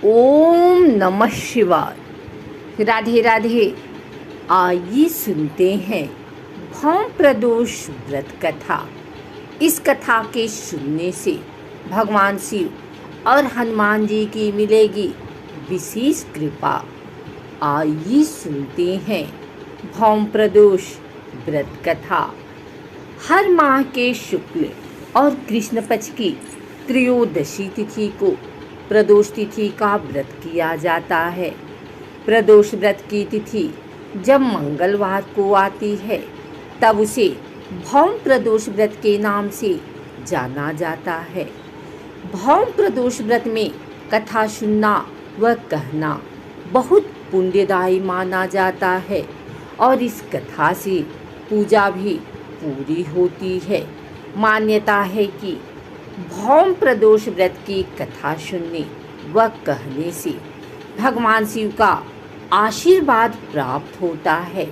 ओम नमः शिवाय। राधे राधे। आइए सुनते हैं भौम प्रदोष व्रत कथा। इस कथा के सुनने से भगवान शिव और हनुमान जी की मिलेगी विशेष कृपा। आइए सुनते हैं भौम प्रदोष व्रत कथा। हर माह के शुक्ल और कृष्ण पक्ष की त्रयोदशी तिथि को प्रदोष तिथि का व्रत किया जाता है। प्रदोष व्रत की तिथि जब मंगलवार को आती है तब उसे भौम प्रदोष व्रत के नाम से जाना जाता है। भौम प्रदोष व्रत में कथा सुनना व कहना बहुत पुण्यदायी माना जाता है और इस कथा से पूजा भी पूरी होती है। मान्यता है कि भौम प्रदोष व्रत की कथा सुनने व कहने से भगवान शिव का आशीर्वाद प्राप्त होता है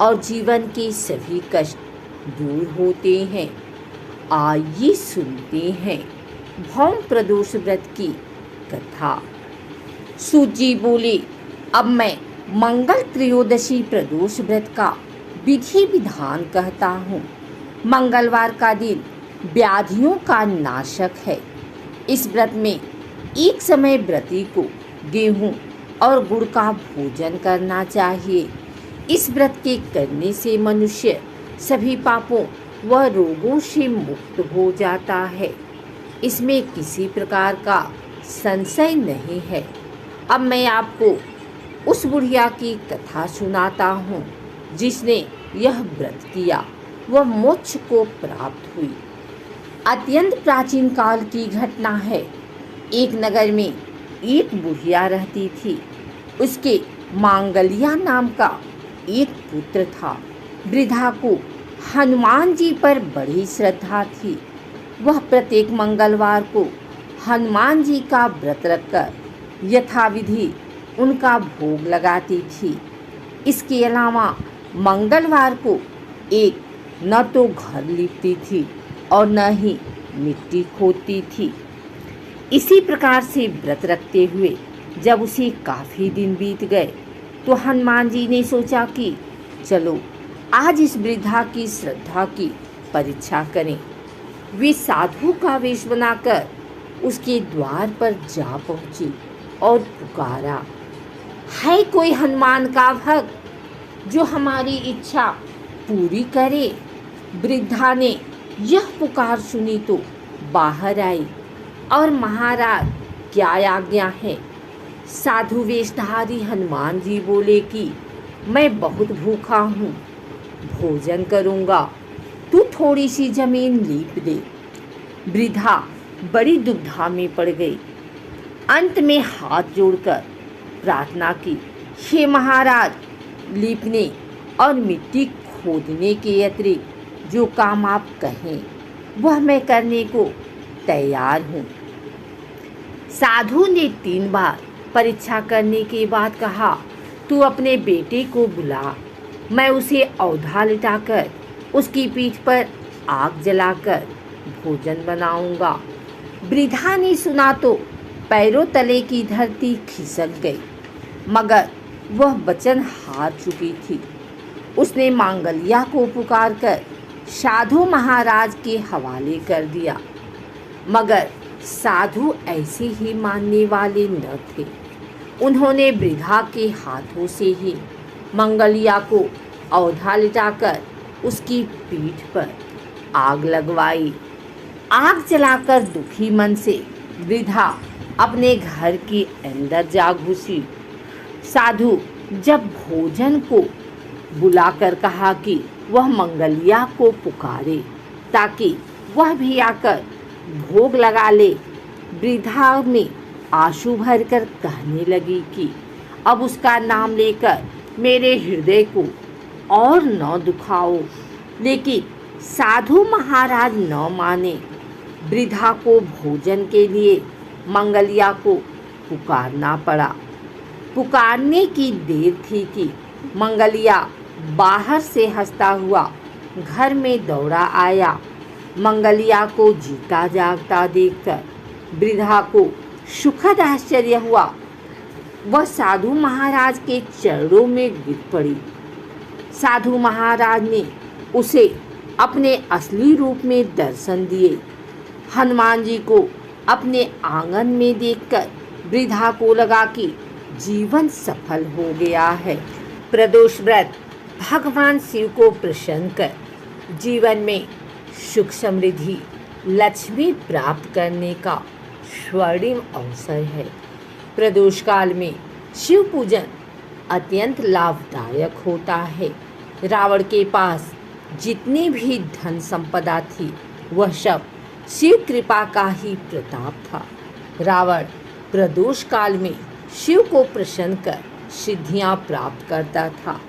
और जीवन के सभी कष्ट दूर होते हैं। आइए सुनते हैं भौम प्रदोष व्रत की कथा। सूत जी बोले, अब मैं मंगल त्रयोदशी प्रदोष व्रत का विधि विधान कहता हूँ। मंगलवार का दिन व्याधियों का नाशक है। इस व्रत में एक समय व्रती को गेहूं और गुड़ का भोजन करना चाहिए। इस व्रत के करने से मनुष्य सभी पापों व रोगों से मुक्त हो जाता है। इसमें किसी प्रकार का संशय नहीं है। अब मैं आपको उस बुढ़िया की कथा सुनाता हूँ जिसने यह व्रत किया वह मोक्ष को प्राप्त हुई। अत्यंत प्राचीन काल की घटना है। एक नगर में एक बुढ़िया रहती थी। उसके मांगलिया नाम का एक पुत्र था। वृद्धा को हनुमान जी पर बड़ी श्रद्धा थी। वह प्रत्येक मंगलवार को हनुमान जी का व्रत रखकर यथाविधि उनका भोग लगाती थी। इसके अलावा मंगलवार को एक न तो घर लीपती थी और न ही मिट्टी खोदती थी। इसी प्रकार से व्रत रखते हुए जब उसे काफ़ी दिन बीत गए तो हनुमान जी ने सोचा कि चलो आज इस वृद्धा की श्रद्धा की परीक्षा करें। वे साधु का वेश बनाकर उसके द्वार पर जा पहुंची और पुकारा, है कोई हनुमान का भक्त जो हमारी इच्छा पूरी करे। वृद्धा ने यह पुकार सुनी तो बाहर आई और महाराज क्या आज्ञा है। साधु वेशधारी हनुमान जी बोले कि मैं बहुत भूखा हूँ, भोजन करूँगा, तू थोड़ी सी जमीन लीप दे। वृद्धा बड़ी दुविधा में पड़ गई। अंत में हाथ जोड़कर प्रार्थना की, हे महाराज, लीपने और मिट्टी खोदने के अतिरिक्त जो काम आप कहें वह मैं करने को तैयार हूँ। साधु ने 3 बार परीक्षा करने के बाद कहा, तू अपने बेटे को बुला, मैं उसे औधा लिटाकर उसकी पीठ पर आग जलाकर भोजन बनाऊंगा। वृद्धा ने सुना तो पैरों तले की धरती खिसक गई, मगर वह वचन हार चुकी थी। उसने मांगलिया को पुकारकर साधु महाराज के हवाले कर दिया, मगर साधु ऐसे ही मानने वाले न थे। उन्होंने वृद्धा के हाथों से ही मंगलिया को औधा लिटाकर उसकी पीठ पर आग लगवाई। आग जलाकर दुखी मन से वृद्धा अपने घर के अंदर जा घुसी। साधु जब भोजन को बुलाकर कहा कि वह मंगलिया को पुकारे ताकि वह भी आकर भोग लगा ले, वृद्धा में आंसू भरकर कहने लगी कि अब उसका नाम लेकर मेरे हृदय को और न दुखाओ। लेकिन साधु महाराज न माने। वृद्धा को भोजन के लिए मंगलिया को पुकारना पड़ा। पुकारने की देर थी कि मंगलिया बाहर से हंसता हुआ घर में दौड़ा आया। मंगलिया को जीता जागता देखकर वृद्धा को सुखद आश्चर्य हुआ वह साधु महाराज के चरणों में गिर पड़ी। साधु महाराज ने उसे अपने असली रूप में दर्शन दिए। हनुमान जी को अपने आंगन में देखकर वृद्धा को लगा कि जीवन सफल हो गया है। प्रदोष व्रत भगवान शिव को प्रसन्न कर जीवन में सुख समृद्धि लक्ष्मी प्राप्त करने का स्वर्णिम अवसर है। प्रदोष काल में शिव पूजन अत्यंत लाभदायक होता है। रावण के पास जितनी भी धन संपदा थी वह सब शिव कृपा का ही प्रताप था। रावण प्रदोष काल में शिव को प्रसन्न कर सिद्धियां प्राप्त करता था।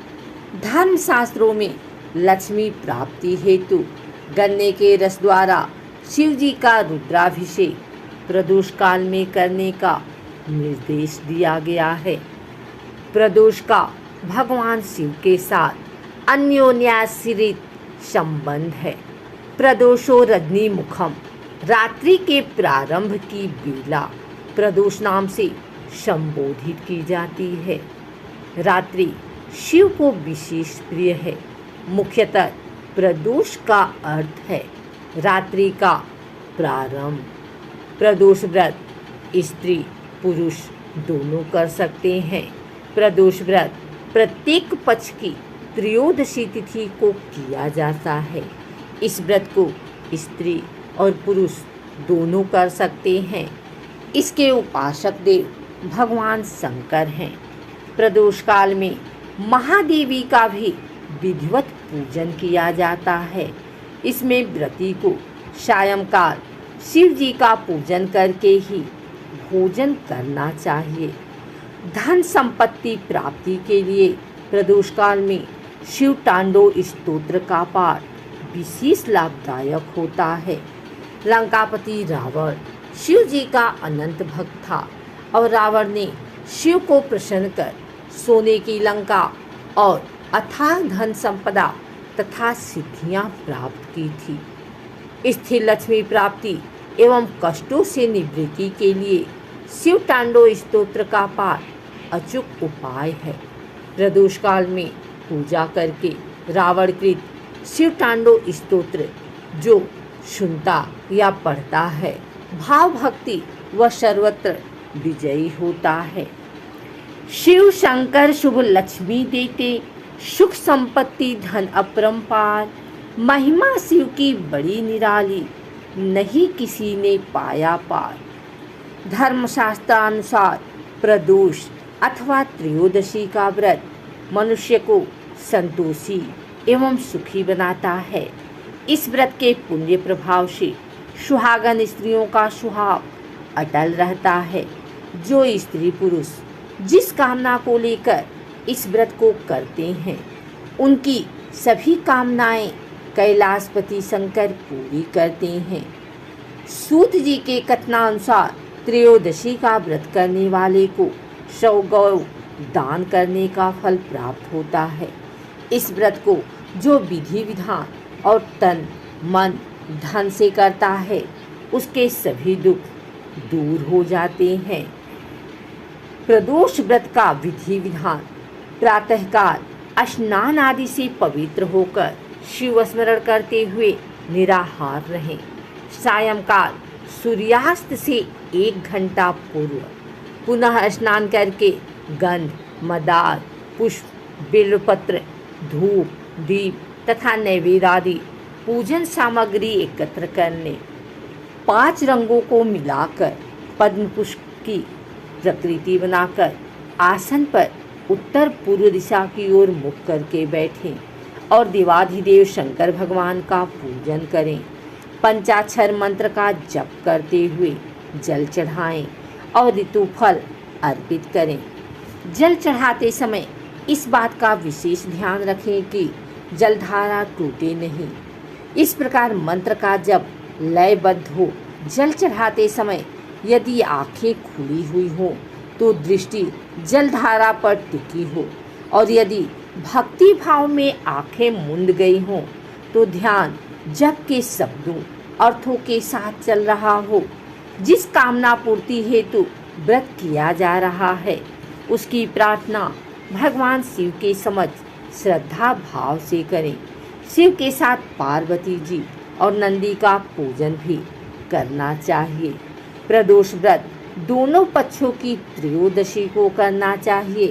धर्म शास्त्रों में लक्ष्मी प्राप्ति हेतु गन्ने के रस द्वारा शिव जी का रुद्राभिषेक प्रदोष काल में करने का निर्देश दिया गया है। प्रदोष का भगवान शिव के साथ अन्योन्याश्रित संबंध है। प्रदोषो रजनी मुखम, रात्रि के प्रारंभ की बेला प्रदोष नाम से संबोधित की जाती है। रात्रि शिव को विशेष प्रिय है। मुख्यतः प्रदोष का अर्थ है रात्रि का प्रारंभ। प्रदोष व्रत स्त्री पुरुष दोनों कर सकते हैं। प्रदोष व्रत प्रत्येक पक्ष की त्रयोदशी तिथि को किया जाता है। इस व्रत को स्त्री और पुरुष दोनों कर सकते हैं। इसके उपासक देव भगवान शंकर हैं। प्रदोष काल में महादेवी का भी विधिवत पूजन किया जाता है। इसमें व्रती को सायंकाल शिव जी का पूजन करके ही भोजन करना चाहिए। धन संपत्ति प्राप्ति के लिए प्रदोष काल में शिव तांडव स्तोत्र का पाठ विशेष लाभदायक होता है। लंकापति रावण शिव जी का अनंत भक्त था और रावण ने शिव को प्रसन्न कर सोने की लंका और अथाह धन संपदा तथा सिद्धियां प्राप्त की थी। स्थिर लक्ष्मी प्राप्ति एवं कष्टों से निवृत्ति के लिए शिव तांडव स्तोत्र का पाठ अचूक उपाय है। प्रदोष काल में पूजा करके रावणकृत शिव तांडव स्तोत्र जो सुनता या पढ़ता है भाव भक्ति व सर्वत्र विजयी होता है। शिव शंकर शुभ लक्ष्मी देते, सुख संपत्ति धन अपरंपार। महिमा शिव की बड़ी निराली, नहीं किसी ने पाया पार। धर्मशास्त्रानुसार प्रदोष अथवा त्रयोदशी का व्रत मनुष्य को संतोषी एवं सुखी बनाता है। इस व्रत के पुण्य प्रभाव से सुहागन स्त्रियों का सुहाग अटल रहता है। जो स्त्री पुरुष जिस कामना को लेकर इस व्रत को करते हैं उनकी सभी कामनाएं कैलाशपति शंकर पूरी करते हैं। सूत जी के कथनानुसार त्रयोदशी का व्रत करने वाले को 100 गौ दान करने का फल प्राप्त होता है। इस व्रत को जो विधि विधान और तन मन धन से करता है उसके सभी दुख दूर हो जाते हैं। प्रदोष व्रत का विधि विधान: प्रातःकाल स्नान आदि से पवित्र होकर शिव स्मरण करते हुए निराहार रहें। सायंकाल सूर्यास्त से 1 घंटा पूर्व पुनः स्नान करके गंध, मदार, पुष्प, बेलपत्र, धूप, दीप तथा नैवेद्य आदि पूजन सामग्री एकत्र करने 5 रंगों को मिलाकर पद्म पुष्प की प्रकृति बनाकर आसन पर उत्तर पूर्व दिशा की ओर मुख करके बैठें और देवाधिदेव शंकर भगवान का पूजन करें। पंचाक्षर मंत्र का जप करते हुए जल चढ़ाएं और ऋतुफल अर्पित करें। जल चढ़ाते समय इस बात का विशेष ध्यान रखें कि जलधारा टूटे नहीं। इस प्रकार मंत्र का जप लयबद्ध हो। जल चढ़ाते समय यदि आंखें खुली हुई हो तो दृष्टि जलधारा पर टिकी हो और यदि भक्ति भाव में आंखें मूंद गई हों तो ध्यान जप के शब्दों अर्थों के साथ चल रहा हो। जिस कामना पूर्ति हेतु व्रत किया जा रहा है उसकी प्रार्थना भगवान शिव के समक्ष श्रद्धा भाव से करें। शिव के साथ पार्वती जी और नंदी का पूजन भी करना चाहिए। प्रदोष व्रत दोनों पक्षों की त्रयोदशी को करना चाहिए।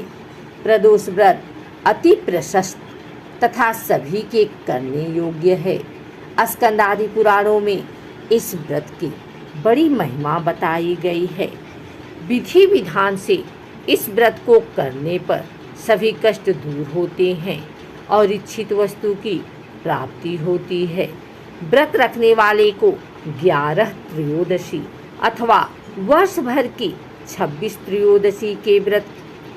प्रदोष व्रत अति प्रशस्त तथा सभी के करने योग्य है। स्कंदादि पुराणों में इस व्रत की बड़ी महिमा बताई गई है। विधि विधान से इस व्रत को करने पर सभी कष्ट दूर होते हैं और इच्छित वस्तु की प्राप्ति होती है। व्रत रखने वाले को 11 त्रयोदशी अथवा वर्ष भर की 26 त्रयोदशी के व्रत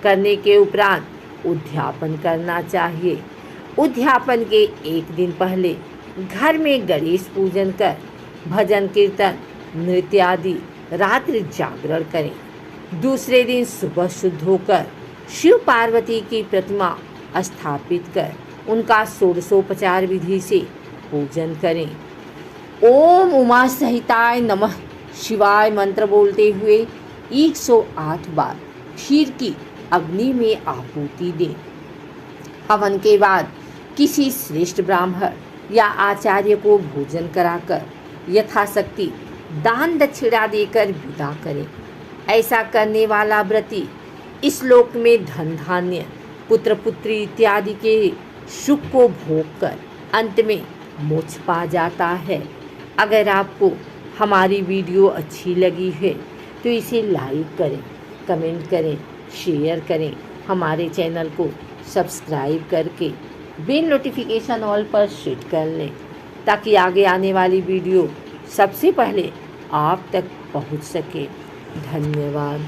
करने के उपरांत उद्यापन करना चाहिए। उद्यापन के एक दिन पहले घर में गणेश पूजन कर भजन कीर्तन नृत्य आदि रात्रि जागरण करें। दूसरे दिन सुबह शुद्ध होकर शिव पार्वती की प्रतिमा स्थापित कर उनका षोडशोपचार विधि से पूजन करें। ओम उमा सहिताय नमः शिवाय मंत्र बोलते हुए 108 बार खीर की अग्नि में आहुति दें। हवन के बाद किसी श्रेष्ठ ब्राह्मण या आचार्य को भोजन कराकर यथाशक्ति दान दक्षिणा देकर विदा करें। ऐसा करने वाला व्रती इस लोक में धन धान्य पुत्र पुत्री इत्यादि के सुख को भोग कर अंत में मोक्ष पा जाता है। अगर आपको हमारी वीडियो अच्छी लगी है तो इसे लाइक करें, कमेंट करें, शेयर करें। हमारे चैनल को सब्सक्राइब करके बेल नोटिफिकेशन ऑल पर सेट कर लें ताकि आगे आने वाली वीडियो सबसे पहले आप तक पहुंच सके। धन्यवाद।